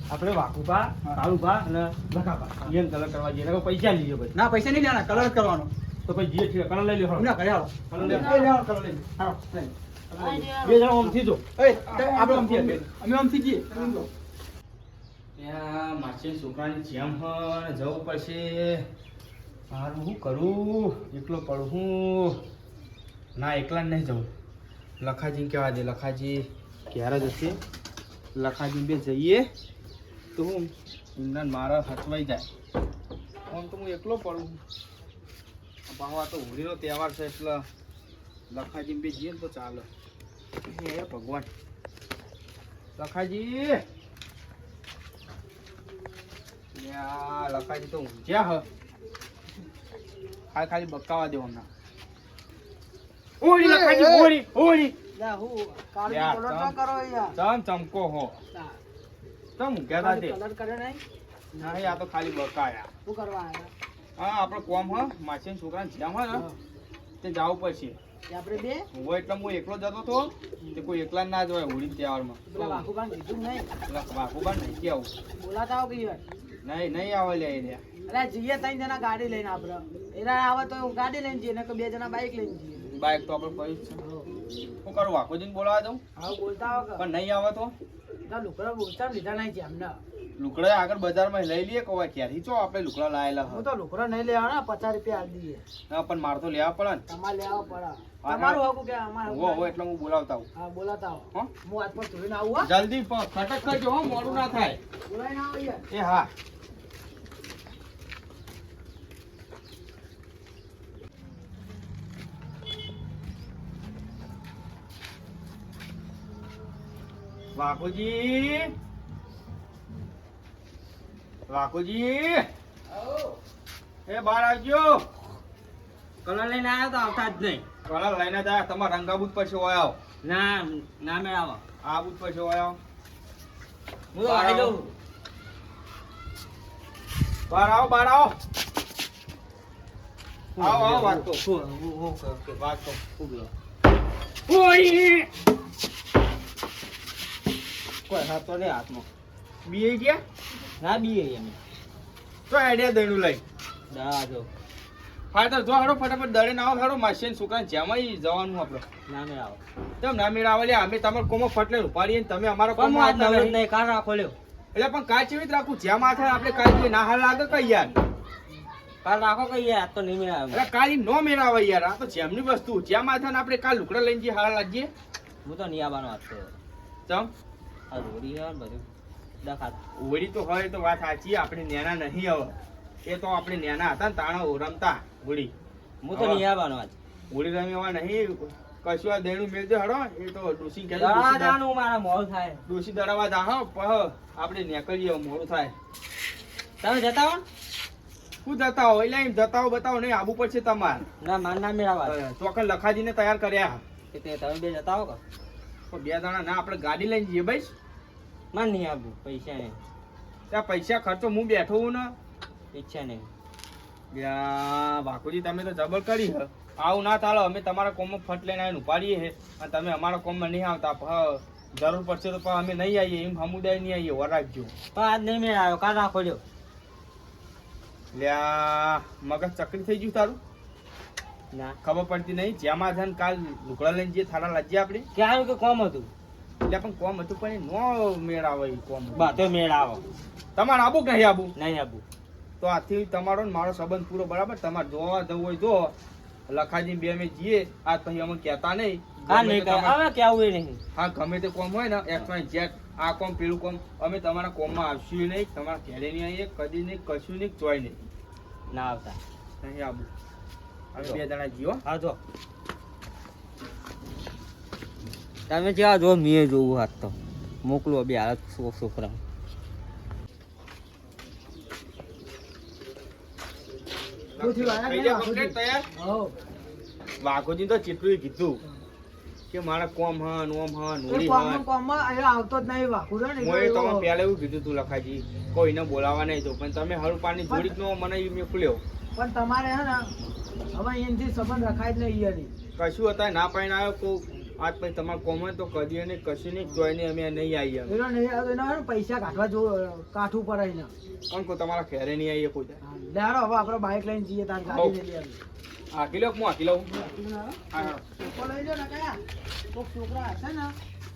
આપણે વાકુભા કાળુભા અને લખાભા એમ કલર કરવા જઈએ પૈસા લઈએ ભાઈ ના પૈસા નહીં લેવાના કલર કરવાનો તો પછી જે છે કલર લઈ લો ના કરે હાલો કલર લઈ કલર લઈ હાલો બે જણા આમથી જો આપણે આમથી અમે આમથી જઈએ ત્યાં માસી છોકરાની જેમ ને જવું પડશે મારું શું કરું એકલો પડું ના એકલા નહીં જવું લખાજીને કહેવા દે લખાજી ક્યારે જ હશે લખાજી બે જઈએ તો હું ઇંધન મારા હચવાઈ જાય આમ તો હું એકલો પડું બાવા તો હોળીનો તહેવાર છે એટલે લખાજી બે જઈએ ને તો ચાલે હે ભગવાન લખાજી લખાજી તો ઊંઝ્યા ખાલી બકાવા દેવો હમણાં ઓળી લખાજી ઓળી ઓળી ચમકો હો ચમ ઊંઘ્યા તા નહીં આ તો ખાલી બકાયા શું કરવા હા આપણે કોમ હ માસી છોકરાને જેમ હોય ને તે જવું પડશે આપણે બે હોય એટલે હું એકલો જતો હતો તે કોઈ એકલા ના જ હોય હોળી તહેવારમાં વાકુબાન નહીં કેવું બોલાતા આવો કઈ નહીં નહીં આવે લે અરે જઈએ 3 જણા ગાડી લઈને આપણે એના આવે તો ગાડી લઈને જઈએ ને 2 જણા બાઈક લઈને જઈએ બાઈક તો આપણે પડી છે શું કરું વાકોજીને બોલાવા દઉં હા બોલતા આવો પણ નહીં આવે તો લુકડા બોલતા લીધા નહીં છે અમને લુકડા આગળ બજારમાં લઈ લઈએ કોઈ ક્યાંથી ચો આપણે લુકડા લાયેલા હું તો લુકડા નહીં લેવાના 50 રૂપિયા આલી દઈએ હા પણ માર તો લેવા પડે ને તમારે લેવા પડે તમારું હકુ કે અમાર હો એટલે હું બોલાવતા આવું હા બોલાતા આવો હો હું આજ પર ધોઈને આવું જલ્દી ખટક કરજો હો મોડું ના થાય બોલાઈને આવો યાર એ હા વાકુજી વાકુજી એ બહાર આવજો કલર લઈને આવ્યો તો આવતા જ નહીં કલર લઈને જ આવ્યા તમારા રંગાબૂત પછી હોય આવો ના ના મેળાવો આ બૂત પછી હોય આવો હું તો આવી જાઉં બહાર આવો આવો આવો વાત તો વાત તો કોઈ હાથ તો નહીં હાથમાં બીએ ગયા ના બીએ એમ તો આઈડિયા દઈનું લઈ દા જો ફાટર જો હાડો ફટાફટ દડે ના આવો હાડો માસી છોકરાને જેમાં જવાનું આપણે ના મેળ આવો તેમ ના મેળ આવે અમે તમારા કોમો ફટલે ઉપાડીએ તમે અમારો કોમો હાથ નહીં કાઢ રાખો લ્યો એટલે પણ કાચ એવી જ રાખું જેમ માથે આપણે કાઢીએ ના હાલ લાગે કઈ યાર કાલ રાખો કઈ યાર તો નહીં મેળ આવે એટલે કાલી નો મેળ આવે યાર આ તો જેમની વસ્તુ જેમ માથે ને આપણે કાલ લુકડા લઈને જઈએ હાલ લાગીએ હું તો નહીં આવવાનો વાત કરો ચમ આ રોડી યાર બધું ઓળી તો હોય તો વાત સાચી આપણે નેના નહીં હવે એ તો આપણે નેના હતા ને તાણા રમતા હોળી હું તો નહીં આવવાનો આજ હોળી રમ્યા નહીં કશું આ દેણું મેળજો હડો એ તો ડોસી કે મારા મોડું થાય ડોસી દડાવા જા હો આપણે નીકળીએ મોડું થાય તમે જતા હો શું જતા હો એટલે એમ જતા હો બતાવો નહીં આબુ પડશે તમારે ના માર ના મેળાવા ચોકન લખાજીને તૈયાર કર્યા તમે બે જતા હો કે બે જણા ના આપણે ગાડી લઈને જઈએ ભાઈ માન નહીં આપું પૈસા નહીં ત્યાં પૈસા ખર્ચો હું બેઠો હું ને ઈચ્છા નહીં બાકુજી તમે તો જબર કરી હ આવું ના ચાલો અમે તમારા કોમમાં ફટ લઈને આવીને ઉપાડીએ છે અને તમે અમારા કોમમાં નહીં આવતા જરૂર પડશે તો અમે નહીં આવીએ એમ સમુદાય નહીં આવીએ વર રાખજો પણ આજ નહીં મેળ આવ્યો કાલ રાખો લ્યો લ્યા મગજ ચકરી થઈ ગયું તારું ના ખબર પડતી નહીં જેમાં છે ને કાલ લુકડા લઈને જઈએ થારા લાજીએ આપણે ક્યાં કે કોમ હતું એટલે પણ કોમ હતું પણ નો મેળ આવે કોમ બાતો મેળ આવે તમારે આબુ કે નહીં આબુ નહીં આબુ તો આથી તમારો ને મારો સંબંધ પૂરો બરાબર તમારે જોવા જવું હોય જો લખાજી બે અમે જઈએ આજ પછી અમે કહેતા નહીં હા નહીં હવે કેવું નહીં હા ગમે તે કોમ હોય ને XYZ આ કોમ પેલું કોમ અમે તમારા કોમમાં આવશું નહીં, તમારા ઘેરે નહીં આવીએ, કદી નહીં, કશું નહીં, ચોય નહીં. ના આવતા. નહીં આવું. અમે 2 જણા જીઓ. હા જો તમે જ્યાં જો મેં જોવું હાથ તો મોકલો બે હાલત છોકરા. થઈ જાય complete તૈયાર? વાઘોજી તો ચેટલું કીધું કે મારા કોમ હન ઓમ હન હોળી હન. આવતો જ નહીં વાકુડો ને મોએ તમે પહેલા એવું કીધું તું લખાજી કોઈને બોલાવા નહીં તો પણ તમે હળું પાણી જોડી જ નો મને ઈ મોકલ્યો. પણ તમારે હે ને હવે એનથી સંબંધ રખાય જ નહીં યાર. કશું હતા ના પાઈને આવ્યો તો આજ પછી તમારે કોમ હોય તો કદી નહીં, કશું નહીં, જોઈ નહીં, અમે નહીં આવીએ. એનો નહીં આવતો એનો હે ને પૈસા કાઢવા જો કાઠું પડે એને. કોણ કો તમારા ઘરે નહીં આવીએ કોઈ. દાડો હવે આપણે બાઇક લઈને જઈએ તાર ગાડી લઈ આવી. આ કિલો હું આ કિલો હા છોકરો લઈ લો ને કયા કોક છોકરા હશે ને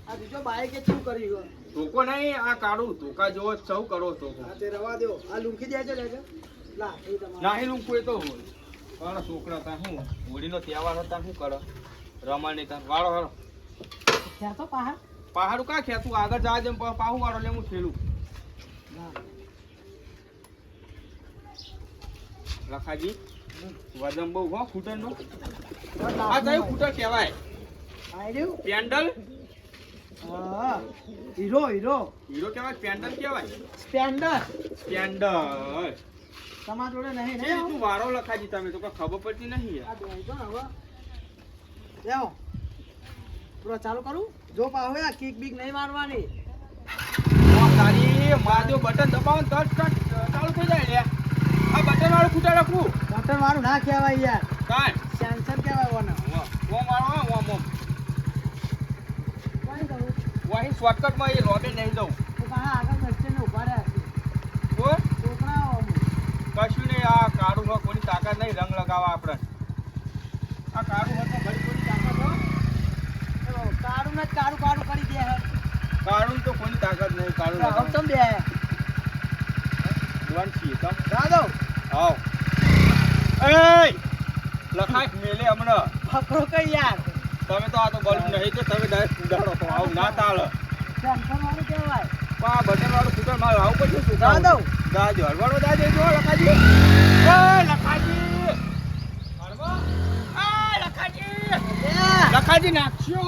આ બીજો બાઇક એ શું કરી ગયો. ટોકો નહીં આ કાઢું ટોકા જેવો સૌ કરો તો આ તે રવા દો આ લુંખી દેજો લેજો લા એ તમારે નાહી નું કોઈ તો મારા છોકરા તા હું હોળીનો તહેવાર હતા શું કરો રમાણી તા વાળો વાળો ક્યાં તો પહાડ પહાડું કા ખેતું આગળ જા જેમ પાહુ વાળો લે હું ખેલું લખાજી વજન બહુ હો ફૂટર નો આ કયું ફૂટર કહેવાય આયડ્યું પેન્ડલ હા હીરો હીરો હીરો કહેવાય પેન્ડલ કહેવાય સ્પેન્ડર પેન્ડલ તમારા જોડે નહીં એ તું વારો લખાજી તમે તો કઈ ખબર પડતી નહીં યાર. આ બેસજો ને હવે જાઓ પૂરો ચાલુ કરું જો પાહો આ કિક બીક નહીં મારવાની તારી માજો બટન દબાવો ને તરત ચાલુ થઈ જાય લે. આ બટન વાળું ફૂટર રાખવું બટન વાળું ના કહેવાય યાર કાઈ સેન્સર કહેવાય ઓને ઓમ વાળો ઓમ ઓમ કોઈ કહું વહી શોર્ટકટ માં એ રોડે નહીં દઉં તો પાહા આગળ બસ સ્ટેન્ડ ઉભા રહ્યા છે તો છોકરાઓ કશું નહીં આ કાળું હોય કોની તાકાત નહીં રંગ લગાવવા આપણે આ કાળું હોય તો ઘડી કોની તાકાત હોય કાળું ને કાળું કાળું કરી દે હે કાળું તો કોની તાકાત નહીં કાળું હવે લગાવ. તમે બે જુવાન છીએ તમ દાદો આવ એ લખાય મેલે હમણાં પકડો કઈ યાર તમે તો આ તો બલ્બ નહીં તો તમે ડાયરેક્ટ ઉડાડો તો આવું ના ચાલે. સેન્સર વાળું કહેવાય આ બટન વાળું ફૂટર મારે આવું પડશે શું દાદો દાજો હળવાનો દાજો જો લખાજી એ લખાજી હળવો એ લખાજી લખાજી નાખશો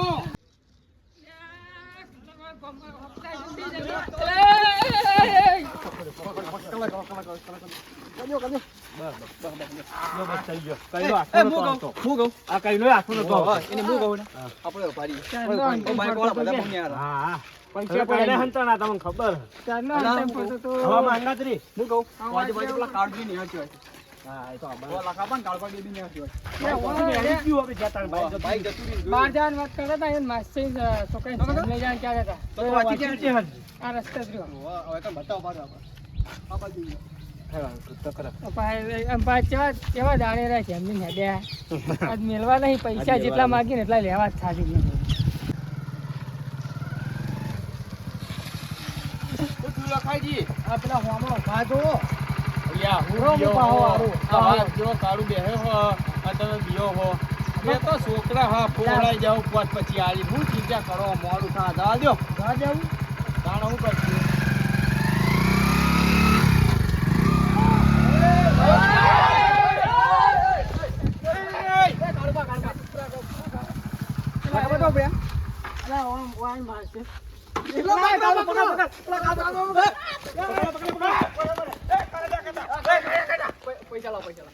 કેવા દાડે રહ્યા છે એમની હેડ્યા આજ મેળવા નહીં પૈસા જેટલા માગી ને એટલા લેવા જ થાકી લખાજી આ પેલા હોમો ભા જોવો પૂરો કાળું બેહે હો અને તમે બીઓ હો એ તો છોકરા હા ફોડાઈ જાવ પોત પછી આવી હું ચિંતા કરો મોડું થા દવા દો ભા જવું તાણ હું કરશું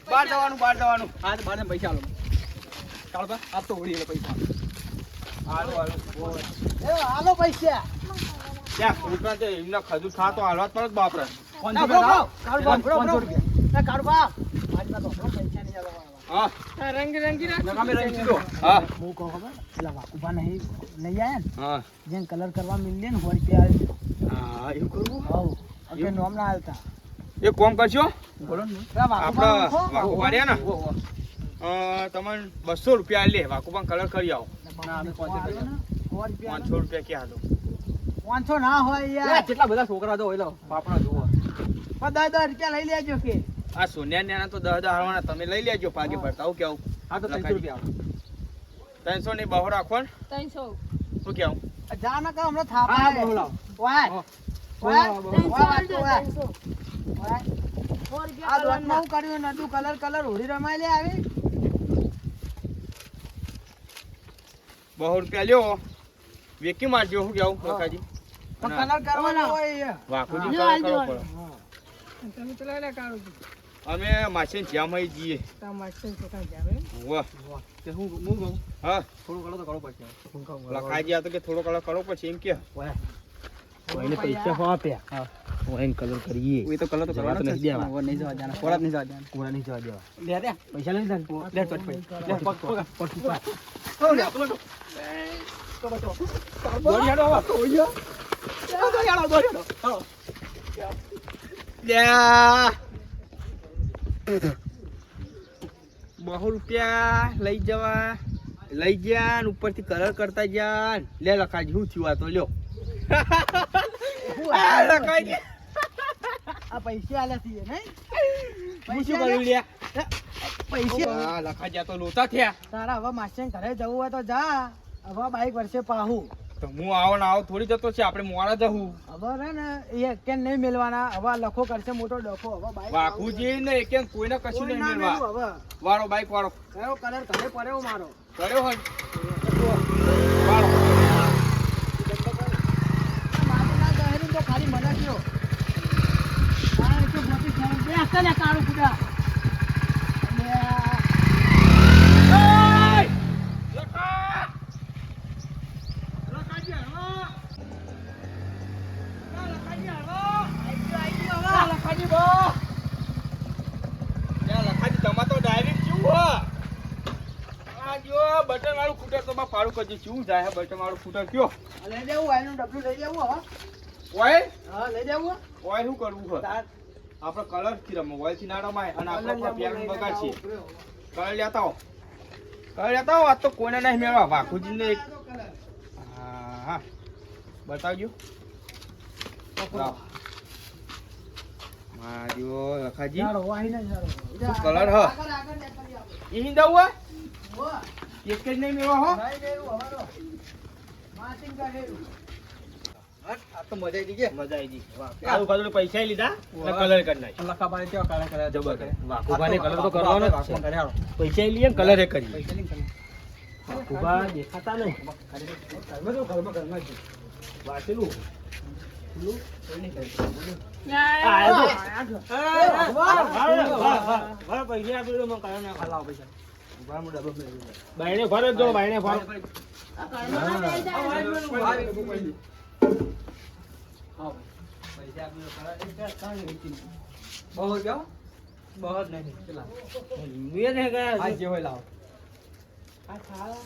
બહાર જવાનું હા બહાર પૈસા લો કાળબા આપ તો ઓળી પૈસા હાલો પૈસા ત્યાં છોકરા છે એમના ખજૂર ખાતો હાલવા જ પડે બાપરે 500 રૂપિયા કાળબા આજના તો પૈસા નહીં આલવા હા રંગી નકામે રંગ સીધો હા હું કહું ખબર પેલા વાકુબા નહીં લઈ આયા ને હા જેમ કલર કરવા મિલે ને હોય ત્યાં હા એવું કરવું હવ અકે નોમ ના હાલતા એક કામ કરશો બોલો ને આપણે વાકુબા રહ્યા ને તમને 200 રૂપિયા લે વાકુબા કલર કરી આવો 500 રૂપિયા ક્યાં હાલો 500 ના હોય યાર કેટલા બધા છોકરા તો હોય બાપડા જોવો 10 રૂપિયા લઈ લેજો કે આ સોનિયા નેના તો 10 હાલવાના તમે લઈ લેજો પાગે પડતા આવું કેવું હા તો 300 રૂપિયા 300 ની બહુ રાખો ને 300 શું કેવું જા ના કા હમણાં થાપા બોલાવ વાય વાય વાત તો વાય આ દોતમાં હું કર્યું નતું કલર હોળી રમાય લે આવી 200 રૂપિયા લ્યો વેકી મારજો શું કેવું કાકાજી કલર કરવાનો હોય વાકુજી કલર કરવો પડે તમે તો લઈ લે કાઢું અમે માછીને જ્યાં મળી જઈએ માસ્ટર છોકરા જાવે વાહ કે હું કહું હા થોડું કલર તો કરવો પડશે લખાજી આ તો કે થોડો કલર કરવો પછી એમ કે એને પૈસા હો આપ્યા હા ઓઈન કલર કરીએ એ તો કલર તો જવા તો કરવાનો નથી દેવા ઓર નહીં જવા દેવાના કોરા નહીં જવા દેવાના કોરા નહીં જવા દેવા લે દે પૈસા લઈ લે લે ચટ પડી લે પગ ઓ લે દોડિયાડો આવા તો ઓયો દોડિયાડો લ્યા 200 રૂપિયા લઈ જવા લઈ જ્યાં ઉપરથી કલર કરતા જ્યાં લે લખાજી શું થયું આ તો લ્યો લખાજી આ પૈસા આલ્યા છે નહીં હું શું કરું લ્યા પૈસા હા લખાજી આ તો લોતા થયા તારા હવે માસ્ટર ઘરે જવું હોય તો જા હવે બાઈક વર્ષે પાહું તો હું આવો ને આવો થોડી જતો છે આપણે મોડા જવું હવે રે ને એ કેમ નહીં મેલવાના હવે લખો કરશે મોટો ડખો હવે બાઈક વાઘુજી ને એકેન કોઈને કશું નહીં મેળવા હવે વાળો બાઈક વાળો કયો કલર ઘરે પડ્યો મારો કર્યો હોય વાળો મારું ના દહેરી તો ખાલી મને કયો આ એક મોટી ફેર બે હશે ને કાળું કુડા બટન વાળું ફૂટર તો ફાડું કરજો શું જાય બટન વાળું ફૂટર કયો લઈ દેવું એનું ડબલું લઈ દેવું હવે ઓય હા લઈ દેવું ઓય શું કરવું છે આપણે કલર થી રમો ઓઇલ થી ના રમાય અને આપણે પેર બગાડશે કલર લેતા આવો આજ તો કોઈને નહીં મેળવા વાઘુજી ને એક હા હા બતાવજો માર્યો લખાજી જાડો વાહી ને જાડો શું કલર હ એ હિંદા હુઆ એક જ નહીં મેળવા હો લઈ દેવું હવે તો માસિંગ કા હેરું આ તો મજા આવી ગઈ મજા આવી ગઈ કાળુ કાળુ પૈસા લીધા અને કલર કરી નાખ લખાબાઈ કેવા કલર કલર જબર કરે વાકુબાને કલર તો કરવાનો જ છે પૈસા લઈએ કલર એ કરી પૈસા લઈને કરી વાકુબા દેખાતા નહીં ઘરમાં વાંચેલું બાયણે ફરે જો બાયણે ફરે બહુ જાઓ બહુ નહીં ચલા મેં નહીં ગયા આ જે હોય લાવો આ ખાવા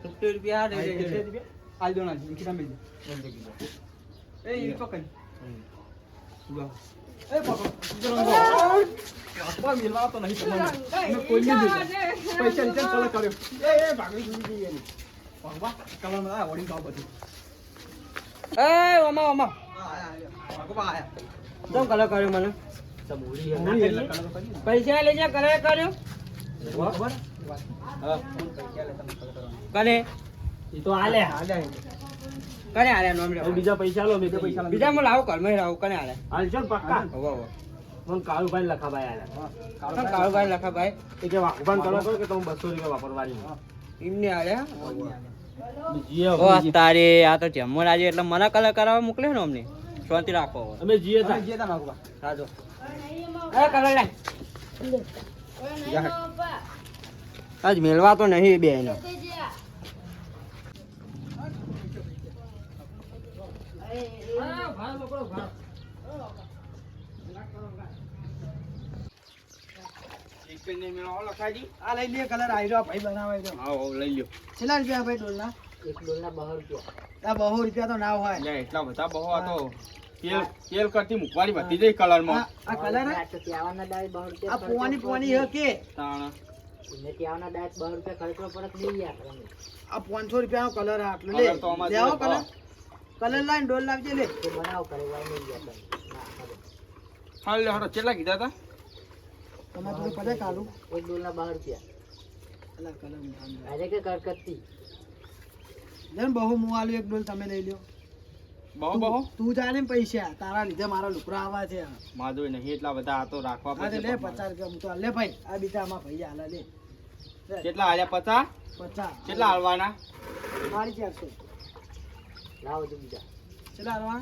50 રૂપિયા દે દે આલ દો ના કિતા મેં એ ઈ પકડ એ પકડ આપવા મિલવા તો નહીં તમને મેં કોઈ નહીં દીધા પૈસા નીચે કલર કર્યો એ ભાગી જુદી ગઈ એની ભગવા કલર માં ઓડી ગાવ બધું એ ઓમા ઓમા ભગવા આયા કેમ કલર કર્યો મને પૈસા લઈ જા કલર કર્યો ખબર હા કને ઈ તો આલે કને આલે નોમ રે બીજા પૈસા લો મેં પૈસા બીજા મને લાવો કર મે લાવો કને આલે હાલ ચાલ પક્કા હો હો મન કાળુભાઈ લખાભાઈ આલે કાળુભાઈ લખા ભાઈ એ કે વાકુબાન કલર કરો કે તમે 200 રૂપિયા વાપરવાની એમને આલે જીએ ઓ તારે આ તો જમણ આજે એટલે મને કલર કરાવવા મોકલે ને અમને શાંતિ રાખો અમે જીએ તા જે તા નાખવા સાજો એ કલર લે આજ મેલવા તો નહીં બે એનો એક પેન ને મેળો લખાજી આ લઈ લે કલર આઈ રહ્યો ભાઈ બનાવે તો હા લઈ લ્યો કેટલા રૂપિયા ભાઈ ડોલના એક ડોલના 12 રૂપિયા આ 200 રૂપિયા તો ના હોય લે એટલા બધા બહુ આ તો તેલ કરતી મૂકવાની બધી જઈ કલર માં આ કલર હે? ત્યાવાના દાળ 12 રૂપિયા આ પોવાની પોવાની હે કે તાણ ને ત્યાવાના દાળ 12 રૂપિયા ખર્ચવા પરત લઈ યાર આ 500 રૂપિયાનો કલર આ આટલો લે કલર તો આમાં લેવો જોઈએ, કલર કલર લાઈન ડોલ લાવજે લે તે બનાવ કરે વાય નહીં ગયા હાલ લે હડો કેટલા કીધા તા તમારે થોડું પડે કાઢું એક ડોલના 12 રૂપિયા અલા કલર અરે કે કરકત્તી લેન બહુ હું આલું એક ડોલ તમે લઈ લ્યો. બહુ તું જાણે પૈસા તારા લીધે મારા લુકડા આવા છે. માધુ નહીં એટલા બધા આ તો રાખવા હા તે પડશે લે 50 રૂપિયા હું તો લે ભાઈ આ બીજા આમાં ભાઈ આલા લે કેટલા આલ્યા 50 50 કેટલા હાલવાના મારી 400 લાવો તો બીજા કેટલા આલવા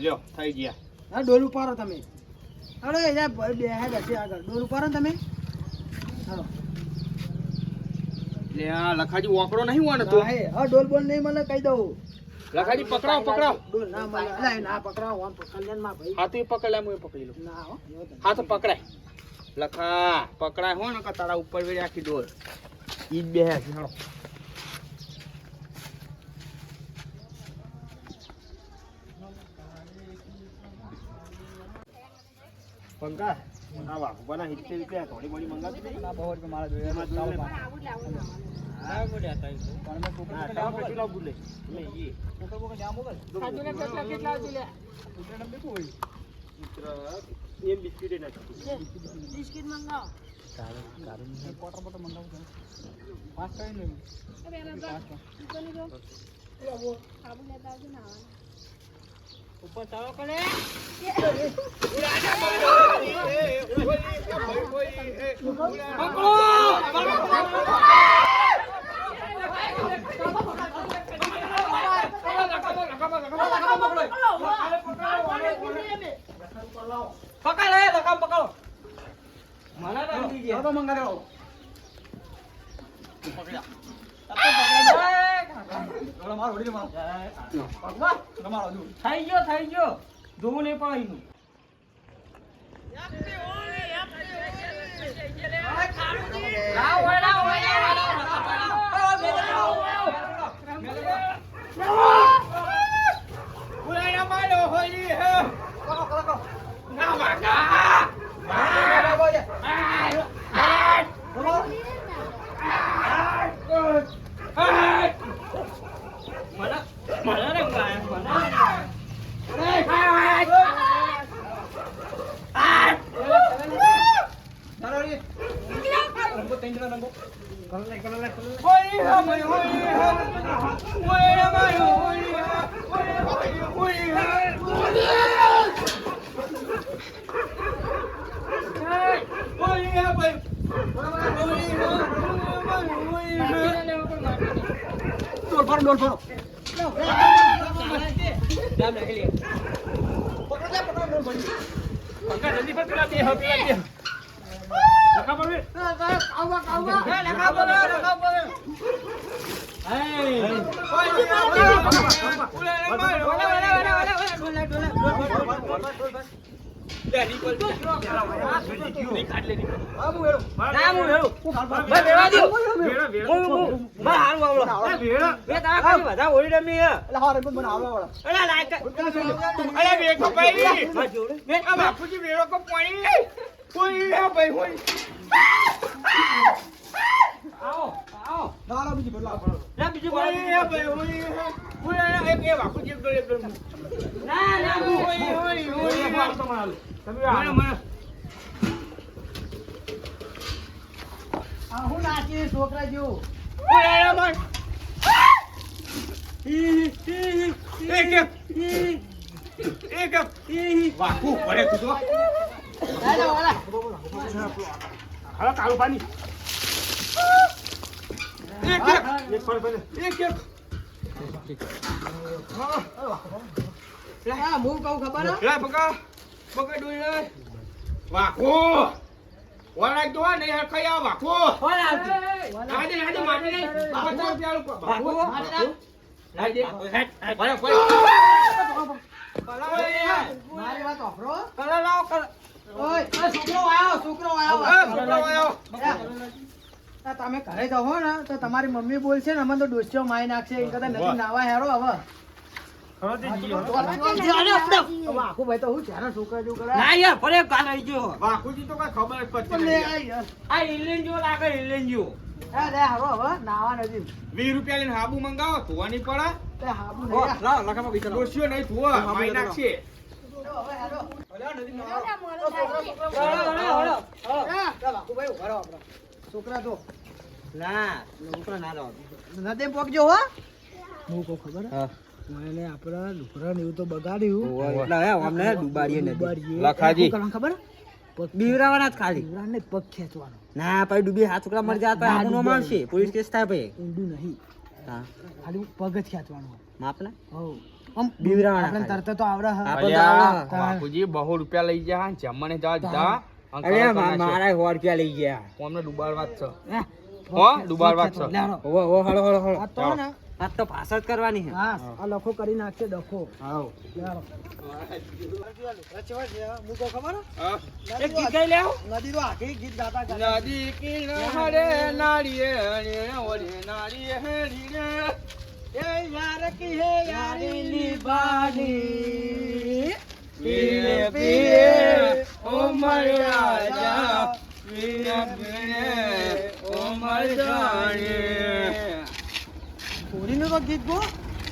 લ્યો થઈ ગયા હા ડોલ ઉપાડો તમે અરે યાર બે હે બેઠી આગળ ડોલ ઉપાડો ને તમે હાલો લે આ લખાજી વાંકડો નહીં હોવાનો તો હા હે હા ડોલ બોલ નહીં મને કહી દઉં લખાજી પકડાવ ડોલ ના મને અલા ના પકડાવ આમ કલ્યાણ માં ભાઈ હાથ પકડ લે હું એ પકડી લઉં ના હો હાથ પકડાય લખા પકડાય હો ને કે તારા ઉપર વેડી આખી ડોર ઈ જ બે હે હાલો પંકા આ વાઘુબાના 70 રૂપિયા થોડી મોડી મંગાવી દે ના બહુ રૂપિયા મારા જોઈએ એમાં જોઈ લે. ના બોલ્યા તારી તો. પણ મેં કોકર હા, કોકર તારા પછી લાવ બુલે લે ઈ કોકર કોકર ન્યા મોકલ સાધુને કેટલા હતું લે કોકર નંબર શું હોય મિત્ર એમ બિસ્કિટ એ નાખી બિસ્કિટ મંગાવો કોટર બોટર મંગાવું છું 5 કરી લઉં ઉપર તાળો કરે થઈ ગયો જોવું નહીં પણ અહીંનું. ડોલ ફરો હું નાચી છોકરા જેવું વાકુ પડે તું તો હાલો કાળું પાણી હું કહું ખબર વાકુ વળાય તો નહીં હરખાઈ આવ વાકુ આજે આજે માટે નહીં 50 રૂપિયા વાકુ આજે ભલે મારી વાત સાંભળો કલર લાવો કલર ઓય આ છોકરો આયો છોકરો આયો આ તમે ઘરે જાઓ ને તો તમારી મમ્મી બોલશે ને અમને તો ડોસ્યો મારી નાખશે એ કદાચ નથી નાવા હેરો હવે આખું ભાઈ તો હું છે ને છોકરા જેવું કરે ના યાર ભલે ગાલ આવી ગયો. વાકુજી તો કઈ ખબર જ પડતી લે નહીં આ યાર. આ ઇલેન જેવો લાગે ઇલેન જેવો. લે હારો હવે નાવા નથી 20 રૂપિયા લઈને હાબુ મંગાવો ધોવાની પડે તે હાબુ નહીં યાર. ડોસ્યો નહીં ધોવા મારી નાખશે હવે હારો. છોકરા તો ના છોકરા ના લાવો. નદે પોકજો હો હું કહું ખબર હે? હા એને આપણા લુકડા ને એવું તો બગાડ્યું એટલે હે અમને ડુબાડીએ નથી ડુબાડીએ. લખાજી. શું કરવાનું ખબર હે? પગ બીવરાવાના જ ખાલી દીવડાને પગ ખેંચવાનો ના ભાઈ ડૂબી હાથ છોકરા મરી જાય તો ના, આપણું ડૂબાય. મારશે પોલીસ કેસ થાય ભાઈ ઊંડું નહીં હા ખાલી પગ જ ખેંચવાનો માપલા હો આમ બીવરાવાના આપણે ખાલી. તરત તો આવડે હે. આપણે તો અલ્યા, આવડે. બાપુજી 200 રૂપિયા લઈ ગયા જમવાને જવા દીધા અને અરે કલર કરી નાખ્યો. મારા 100 રૂપિયા લઈ ગયા અમને ડુબાડવા જ છે હે? હો ડુબાડવા જ છે લે હાલો. ઓ હળો હળો હળો આ તો હે ને આ તો પાસ જ કરવાની છે હા આ લખો કરી નાખશે ડખો હાઉ લે હાલો. હું કહું ખબર હે? હા. એક ગીત ગાઈ લેવો નદી તો આખી ગીત ગાતા ગાતા નદી કિનારે નાળિયેર ઓલે નાળિયેર એ યાર કી હે યારી નિભાની પીરે પીરે ઓ મર્યા જા પીરે પીરે ઓ મર જાણે હોળીનું તો ગીત ગો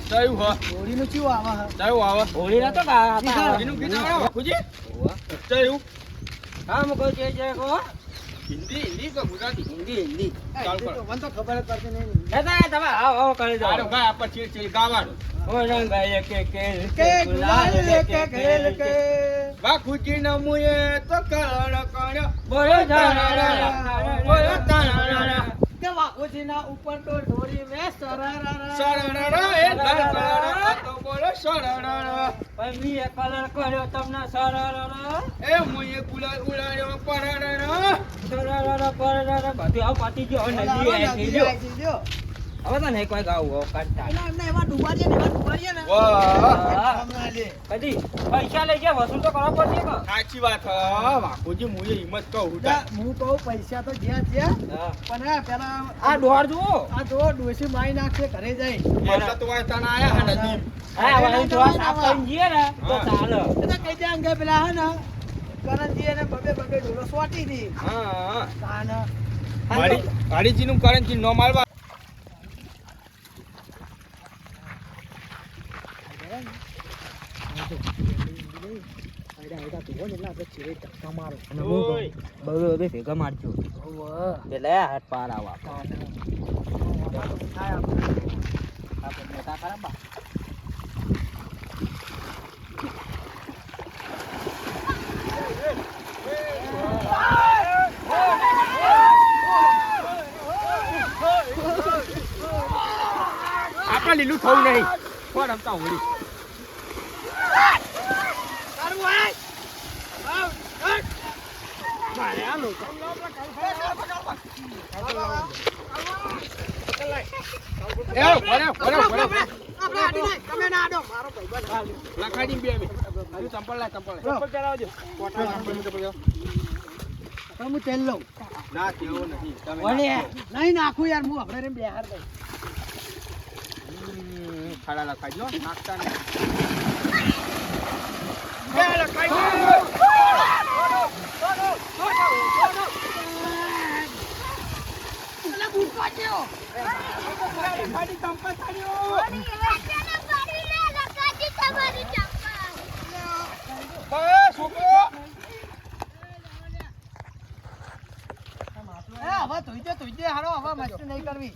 કયું હો હોળીનું ચિયો આવે હે કયું આવે હોળી ના તો ગાતા એનું ગીત આવે બાપુજી કયું હા હું કહું છે કો હિન્દી કે ગુજરાતી હિન્દી ચાલ કરો. મને તો ખબર જ પડતી નહીં દાદા તમે આવો કરી દો સારો ગાય આપા ચીલ ચીલ ગાવાનું ઓ રંગાય કે કે ગુલાલ કે ખેલ કે બાપુજી નમુએ તો કરણ કણ બોલો જાણા બોલો તારા કે વાઘોજીના ઉપર તો ઢોરી મે સરારા સરણરા એ ધરકરા તો બોલો સરણરા પમી કલર કર્યો તમને સરર એ મુએ ગુલાલ ઉડાડ્યો પરણરા સરર પર બધું આવ પાટી ગયો નદી આવી ગયો હવે તો નહીં કોઈ ગાવું કાઢતા એવા ડુબાડીએ ને વાહ કદી પૈસા લઈ ગયા વસૂલ તો કરવા પડશે કે સાચી વાત હ બાપુજી મુએ હિંમત કહું હું કહું પૈસા તો જ્યાં ત્યાં હા. પણ હે પેલા આ ડોર જુઓ આ જો ડોસી મારી નાખશે ઘરે જાય એટલે તો આ તને આયા હે નદી હા હવે થોડા સાફ કરીને જઈએ ને તો ચાલે એટલે કઈ દે અંગે પેલા હે ને કરણજી એને બબે બબે ઢોલો સ્વાટી દી હા તાન ગાડીજી નું કરણજી નો મારવા અને હું કહું, બબે બબે ભેગા મારજો એટલે હાથ પાર આવા આપણે મોટા ખરા બા આપણે લીલું થવું નહીં કોણ રમતા હોળી લખાડી બે અમે ચંપલ લા ચંપલ ચલાવજો હું તેલ લઉં ના કેવો નહીં તમે નહીં નાખું યાર હું આપણે બેહાર દઉં ખાડા લખાડજો નાખતા નહીં હવે ધોઈ દે હારો હવે મસ્તી નહીં કરવી